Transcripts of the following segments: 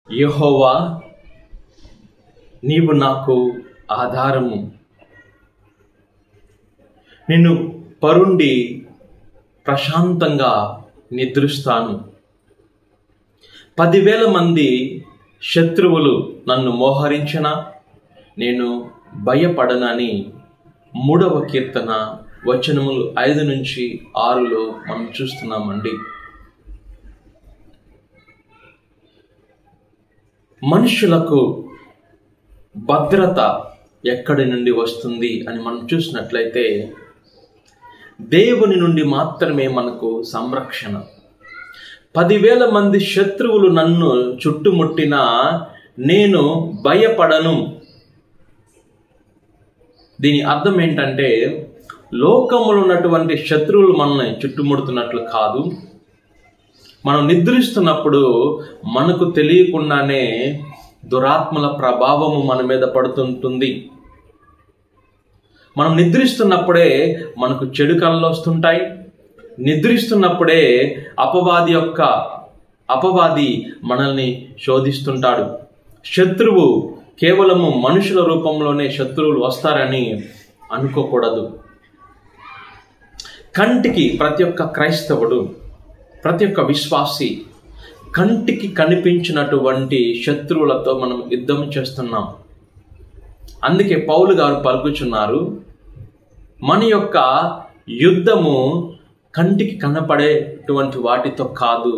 యెహోవా, నీవు నాకు ఆధారము. నిన్ను పరుండి ప్రశాంతంగా నిద్రిస్తాను. 10,000 మంది శత్రువులు నన్ను మోహరించిన నేను భయపడనని 3వ కీర్తన వచనములు 5 నుంచి 6లో మనం చూస్తున్నామండి. మనుషులకు భద్రత ఎక్కడి నుండి వస్తుంది అని మనం చూసినట్లయితే దేవుని నుండి మాత్రమే మనకు సంరక్షణ. 10,000 మంది శత్రువులు నన్ను చుట్టుముట్టినా నేను భయపడను. దీని అర్థం ఏంటంటే, లోకములో ఉన్నటువంటి శత్రువులు మనల్ని చుట్టుముడుతున్నట్లు కాదు. మనం నిద్రిస్తున్నప్పుడు మనకు తెలియకుండానే దురాత్మల ప్రభావము మన మీద పడుతుంటుంది. మనం నిద్రిస్తున్నప్పుడే మనకు చెడు కలలు వస్తుంటాయి. నిద్రిస్తున్నప్పుడే అపవాది మనల్ని శోధిస్తుంటాడు. శత్రువు కేవలము మనుషుల రూపంలోనే శత్రువులు వస్తారని అనుకోకూడదు. కంటికి ప్రతి ఒక్క క్రైస్తవుడు, ప్రతి ఒక్క విశ్వాసి కంటికి కనిపించినటువంటి శత్రువులతో మనం యుద్ధం చేస్తున్నాం. అందుకే పౌలు గారు పలుకుచున్నారు, మన యొక్క యుద్ధము కంటికి కనపడేటువంటి వాటితో కాదు,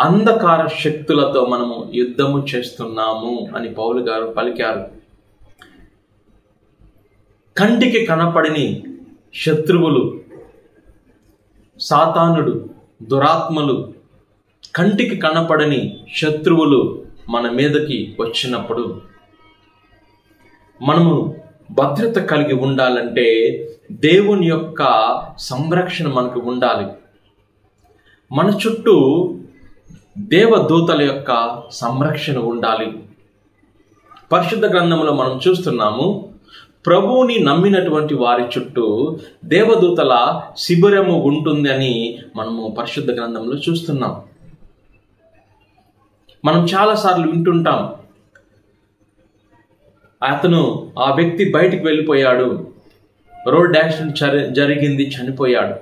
అంధకార శక్తులతో మనము యుద్ధము చేస్తున్నాము అని పౌలు గారు పలికారు. కంటికి కనపడని శత్రువులు, సాతానుడు, దురాత్మలు, కంటికి కనపడని శత్రువులు మన మీదకి వచ్చినప్పుడు మనము భద్రత కలిగి ఉండాలంటే దేవుని యొక్క సంరక్షణ మనకు ఉండాలి. మన చుట్టూ దేవదూతల యొక్క సంరక్షణ ఉండాలి. పరిశుద్ధ గ్రంథంలో మనం చూస్తున్నాము, ప్రభువుని నమ్మినటువంటి వారి చుట్టూ దేవదూతల శిబిరము ఉంటుంది అని మనము పరిశుద్ధ గ్రంథంలో చూస్తున్నాం. మనం చాలాసార్లు వింటుంటాం, ఆ వ్యక్తి బయటికి వెళ్ళిపోయాడు, రోడ్ యాక్సిడెంట్ జరిగింది, చనిపోయాడు.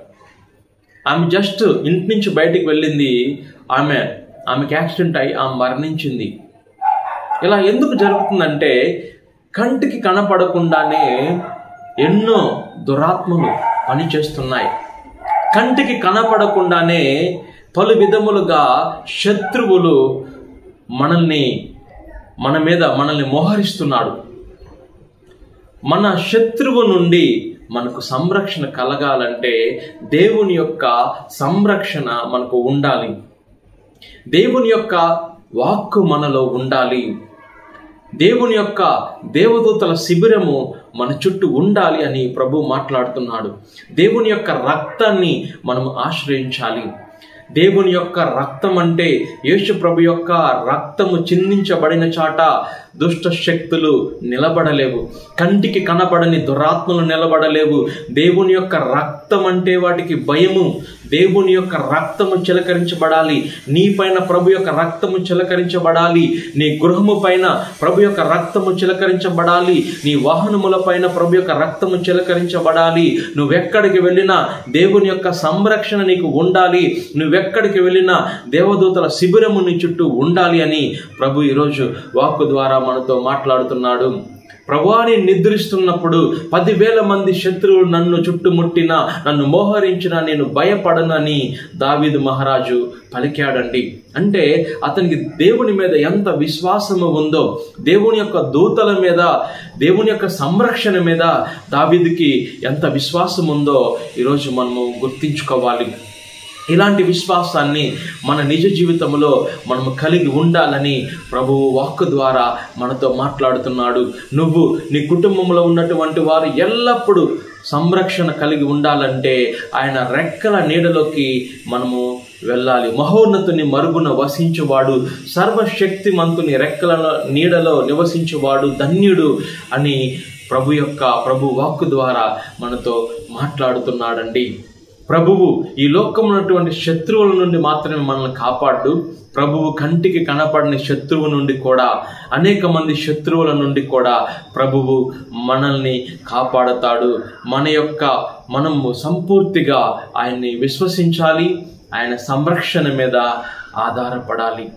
ఆమె జస్ట్ ఇంటి నుంచి బయటికి వెళ్ళింది, ఆమెకి యాక్సిడెంట్ అయి ఆమె మరణించింది. ఇలా ఎందుకు జరుగుతుందంటే, కంటికి కనపడకుండానే ఎన్నో దురాత్మలు పనిచేస్తున్నాయి. కంటికి కనపడకుండానే పలు విధములుగా శత్రువులు మనల్ని మోహరిస్తున్నాడు. మన శత్రువు నుండి మనకు సంరక్షణ కలగాలంటే దేవుని యొక్క సంరక్షణ మనకు ఉండాలి. దేవుని యొక్క వాక్కు మనలో ఉండాలి. దేవుని యొక్క దేవదూతల శిబిరము మన చుట్టూ ఉండాలి అని ప్రభు మాట్లాడుతున్నాడు. దేవుని యొక్క రక్తాన్ని మనం ఆశ్రయించాలి. దేవుని యొక్క రక్తం అంటే యేసు ప్రభు యొక్క రక్తము చిందించబడిన చాట దుష్ట శక్తులు నిలబడలేవు. కంటికి కనపడని దురాత్మలు నిలబడలేవు. దేవుని యొక్క రక్తం అంటే వాటికి భయము. దేవుని యొక్క రక్తము చిలకరించబడాలి. నీ పైన ప్రభు యొక్క రక్తము చిలకరించబడాలి. నీ గృహము పైన ప్రభు యొక్క రక్తము చిలకరించబడాలి. నీ వాహనముల పైన ప్రభు యొక్క రక్తము చిలకరించబడాలి. నువ్వెక్కడికి వెళ్ళినా దేవుని యొక్క సంరక్షణ నీకు ఉండాలి. నువ్వెక్కడికి వెళ్ళినా దేవదూతల శిబిరము నీ చుట్టూ ఉండాలి అని ప్రభు ఈరోజు వాక్కు ద్వారా మనతో మాట్లాడుతున్నాడు. ప్రభువాని నిద్రిస్తున్నప్పుడు 10,000 మంది శత్రువులు నన్ను చుట్టుముట్టినా, నన్ను మోహరించినా నేను భయపడనని దావీదు మహారాజు పలికాడండి. అంటే అతనికి దేవుని మీద ఎంత విశ్వాసము ఉందో, దేవుని యొక్క దూతల మీద, దేవుని యొక్క సంరక్షణ మీద దావీదుకి ఎంత విశ్వాసం ఉందో ఈరోజు మనము గుర్తించుకోవాలి. ఇలాంటి విశ్వాసాన్ని మన నిజ జీవితంలో మనము కలిగి ఉండాలని ప్రభువు వాక్కు ద్వారా మనతో మాట్లాడుతున్నాడు. నువ్వు, నీ కుటుంబంలో ఉన్నటువంటి వారు ఎల్లప్పుడూ సంరక్షణ కలిగి ఉండాలంటే ఆయన రెక్కల నీడలోకి మనము వెళ్ళాలి. మహోన్నతుని మరుగున వసించువాడు, సర్వశక్తిమంతుని రెక్కల నీడలో నివసించువాడు ధన్యుడు అని ప్రభు వాక్కు ద్వారా మనతో మాట్లాడుతున్నాడండి. ప్రభువు ఈ లోకంలో ఉన్నటువంటి శత్రువుల నుండి మాత్రమే మనల్ని కాపాడు. ప్రభువు కంటికి కనపడని శత్రువు నుండి కూడా, అనేక మంది శత్రువుల నుండి కూడా ప్రభువు మనల్ని కాపాడతాడు. మనము సంపూర్తిగా ఆయన్ని విశ్వసించాలి, ఆయన సంరక్షణ మీద ఆధారపడాలి.